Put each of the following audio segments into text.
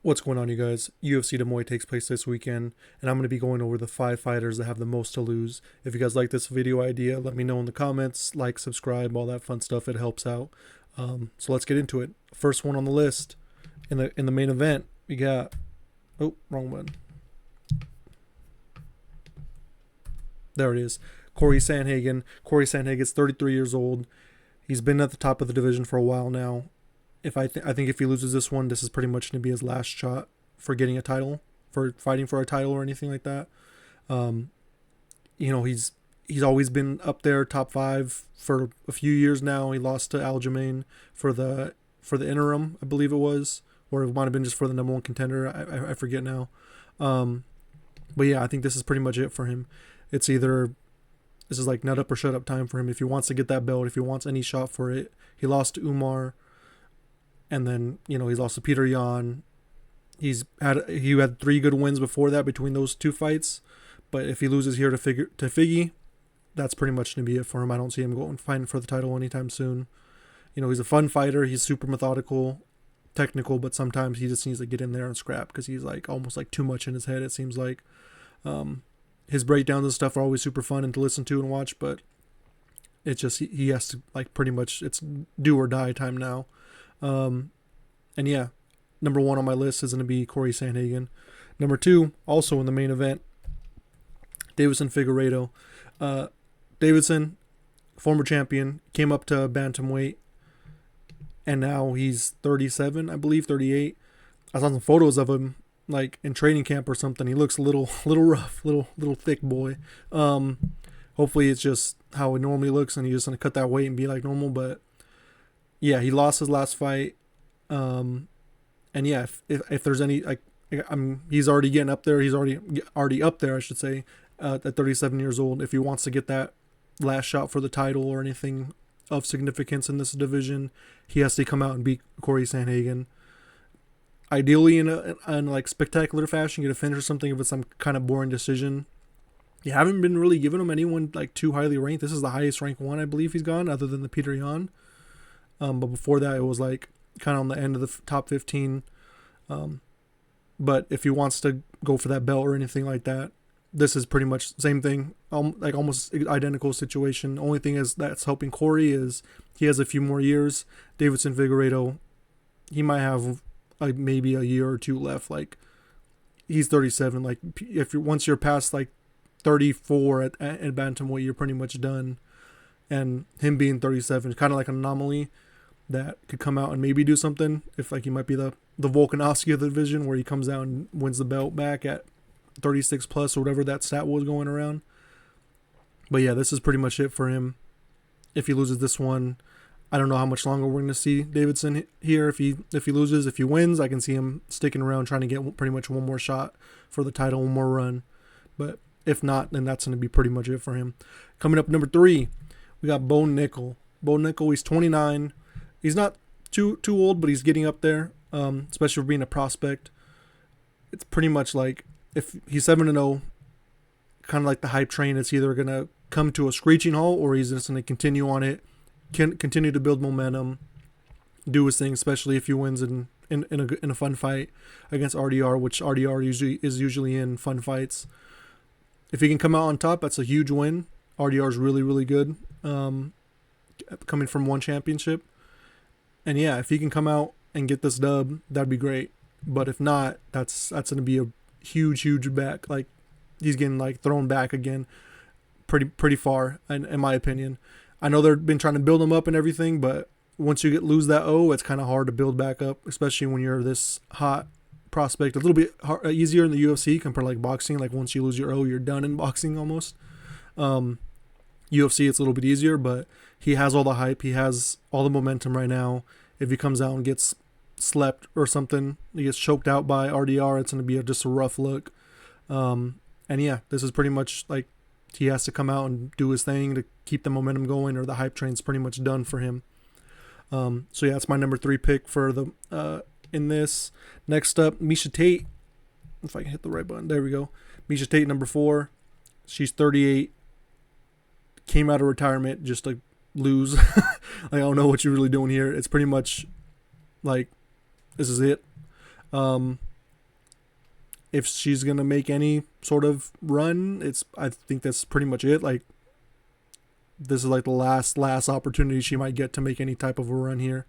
What's going on, you guys? UFC Des Moines takes place this weekend, and I'm going to be going over the 5 fighters that have the most to lose. If you guys like this video idea, let me know in the comments, like, subscribe, all that fun stuff. It helps out. So let's get into it. First one on the list, in the main event, we got... Oh, wrong one. There it is. Cory Sandhagen. Cory Sandhagen's 33 years old. He's been at the top of the division for a while now. I think if he loses this one, this is pretty much going to be his last shot for getting a title, for fighting for a title or anything like that. He's always been up there, top 5 for a few years now. He lost to Aljamain for the interim, I believe it was, or it might have been just for the number 1 contender. I forget now. But yeah, I think this is pretty much it for him. It's either this is like nut up or shut up time for him. If he wants to get that belt, if he wants any shot for it. He lost to Umar. And then, he's lost to Peter Yan. He had 3 good wins before that between those 2 fights. But if he loses here to Figgy, that's pretty much going to be it for him. I don't see him going fighting for the title anytime soon. He's a fun fighter. He's super methodical, technical, but sometimes he just needs to get in there and scrap because he's like almost like too much in his head, it seems like. His breakdowns and stuff are always super fun and to listen to and watch, but it's just he has to pretty much it's do or die time now. And yeah, number 1 on my list is going to be Cory Sandhagen. Number 2, also in the main event, Deiveson Figueiredo. Deiveson, former champion, came up to bantamweight, and now he's 37, I believe, 38. I saw some photos of him, like in training camp or something. He looks a little rough, little thick boy. Hopefully it's just how it normally looks, and he's just going to cut that weight and be like normal, but yeah, he lost his last fight. And yeah, if there's any, he's already getting up there. He's already up there, I should say, at 37 years old. If he wants to get that last shot for the title or anything of significance in this division, he has to come out and beat Cory Sandhagen. Ideally in a spectacular fashion, get a finish or something if it's some kind of boring decision. You haven't been really giving him anyone too highly ranked. This is the highest ranked one I believe he's gone, other than the Peter Yan. But before that, it was kind of on the end of the top 15. But if he wants to go for that belt or anything like that, this is pretty much the same thing. Almost identical situation. Only thing is that's helping Cory is he has a few more years. Deiveson Figueiredo, he might have maybe a year or 2 left. He's 37. Once you're past 34 at bantamweight, you're pretty much done. And him being 37 is kind of like an anomaly that could come out and maybe do something. If he might be the Volkanovski of the division, where he comes out and wins the belt back at 36 plus or whatever that stat was going around. But yeah, this is pretty much it for him. If he loses this one, I don't know how much longer we're going to see Deiveson here. If he loses, if he wins, I can see him sticking around trying to get pretty much one more shot for the title, one more run. But if not, then that's going to be pretty much it for him. Coming up, number 3. We got Bo Nickal. Bo Nickal, he's 29. He's not too old, but he's getting up there, especially for being a prospect. It's pretty much if he's 7-0, kind of like the hype train. It's either going to come to a screeching halt or he's just going to continue on it, continue to build momentum, do his thing, especially if he wins in a fun fight against RDR, which RDR is usually in fun fights. If he can come out on top, that's a huge win. RDR is really, really good, coming from 1 championship. And yeah, if he can come out and get this dub, that'd be great. But if not, that's going to be a huge back. He's getting thrown back again pretty far, in my opinion. I know they've been trying to build him up and everything, but once you lose that O, it's kind of hard to build back up, especially when you're this hot prospect. A little bit easier in the UFC compared to boxing. Once you lose your O, you're done in boxing almost. UFC, it's a little bit easier, but he has all the hype. He has all the momentum right now. If he comes out and gets slept or something, he gets choked out by RDR, it's going to be just a rough look. And yeah, this is pretty much he has to come out and do his thing to keep the momentum going, or the hype train's pretty much done for him. So yeah, that's my number 3 pick for the in this. Next up, Miesha Tate. If I can hit the right button, there we go. Miesha Tate, number 4. She's 38. Came out of retirement just to lose. I don't know what you're really doing here. It's pretty much this is it. if she's gonna make any sort of run, I think that's pretty much it. Like, this is like the last opportunity she might get to make any type of a run here.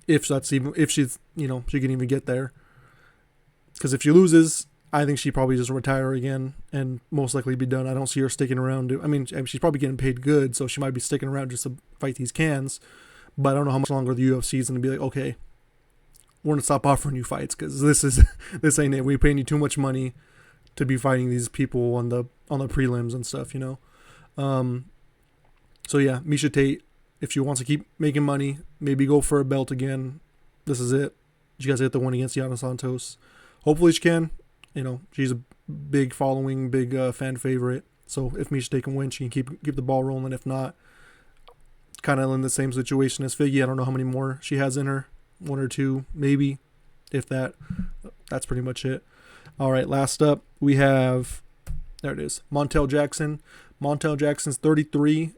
If she's, she can even get there. Because if she loses, I think she probably just retire again and most likely be done. I don't see her sticking around. I mean, she's probably getting paid good, so she might be sticking around just to fight these cans. But I don't know how much longer the UFC is going to be like, okay, we're going to stop offering you fights because this ain't it. We're paying you too much money to be fighting these people on the prelims and stuff, So yeah, Miesha Tate, if she wants to keep making money, maybe go for a belt again. This is it. She guys get the one against Yana Santos. Hopefully she can. She's a big following, big fan favorite. So if Miesha Tate can win, she can keep the ball rolling. If not, kind of in the same situation as Figgy. I don't know how many more she has in her. 1 or 2, maybe, if that. That's pretty much it. All right, last up, we have, there it is, Montel Jackson. Montel Jackson's 33,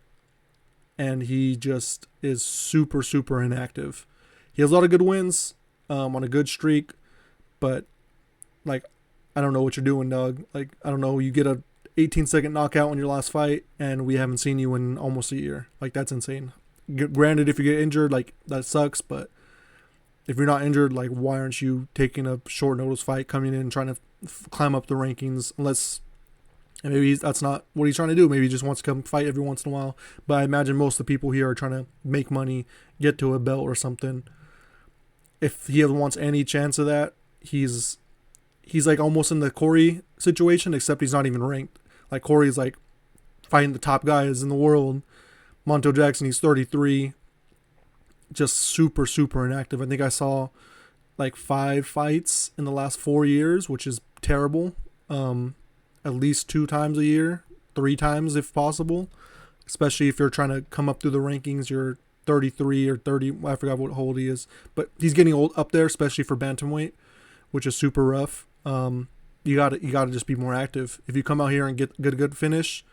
and he just is super, super inactive. He has a lot of good wins on a good streak, but, like, I don't know what you're doing, dog. Like, I don't know, you get a 18-second knockout in your last fight, and we haven't seen you in almost a year. Like, that's insane. Granted, if you get injured, like, that sucks, but if you're not injured, like, why aren't you taking a short notice fight, coming in and trying to climb up the rankings? Unless, and maybe that's not what he's trying to do. Maybe he just wants to come fight every once in a while. But I imagine most of the people here are trying to make money, get to a belt or something. If he wants any chance of that, he's like almost in the Cory situation, except he's not even ranked. Like, Cory's like fighting the top guys in the world. Montel Jackson, he's 33. Just super, super inactive. I think I saw like 5 fights in the last 4 years, which is terrible. At least 2 times a year, 3 times if possible. Especially if you're trying to come up through the rankings, you're 33 or 30. I forgot what old he is, but he's getting old up there, especially for bantamweight, which is super rough. You gotta just be more active. If you come out here and get a good finish,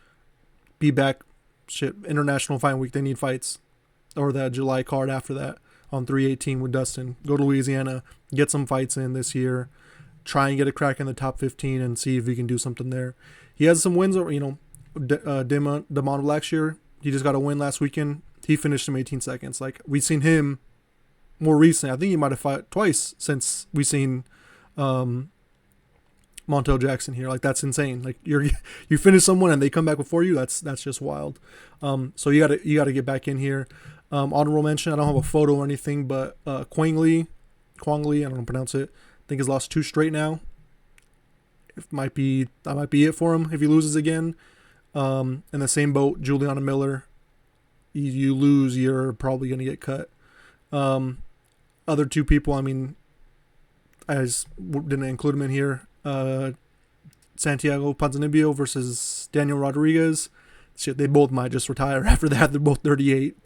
be back. Shit, International Fight Week, they need fights. Or that July card after that on 318 with Dustin. Go to Louisiana, get some fights in this year, try and get a crack in the top 15 and see if he can do something there. He has some wins, Damon Blackshear, he just got a win last weekend. He finished in 18 seconds. Like, we've seen him more recently. I think he might have fought twice since we've seen Montel Jackson here. Like, that's insane. Like, you finish someone and they come back before you. That's just wild. So you gotta get back in here. Honorable mention, I don't have a photo or anything, but Quang, I don't know how to pronounce it. I think he's lost 2 straight now. That might be it for him if he loses again. In the same boat, Julianna Miller. You lose, you're probably gonna get cut. Other 2 people, I mean, I just didn't include them in here. Santiago Ponzinibbio versus Daniel Rodriguez. Shit, they both might just retire after that. They're both 38.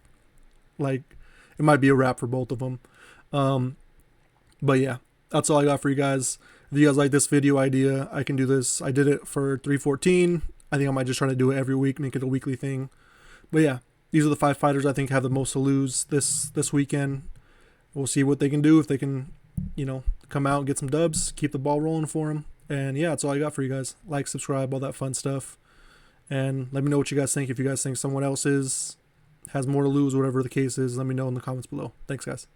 Like, it might be a wrap for both of them. But yeah, that's all I got for you guys. If you guys like this video idea, I can do this. I did it for 314. I think I might just try to do it every week, make it a weekly thing. But yeah, these are the 5 fighters I think have the most to lose this weekend. We'll see what they can do, if they can, come out and get some dubs, keep the ball rolling for them. And yeah, that's all I got for you guys. Like, subscribe, all that fun stuff. And let me know what you guys think. If you guys think someone else has more to lose, whatever the case is, let me know in the comments below. Thanks, guys.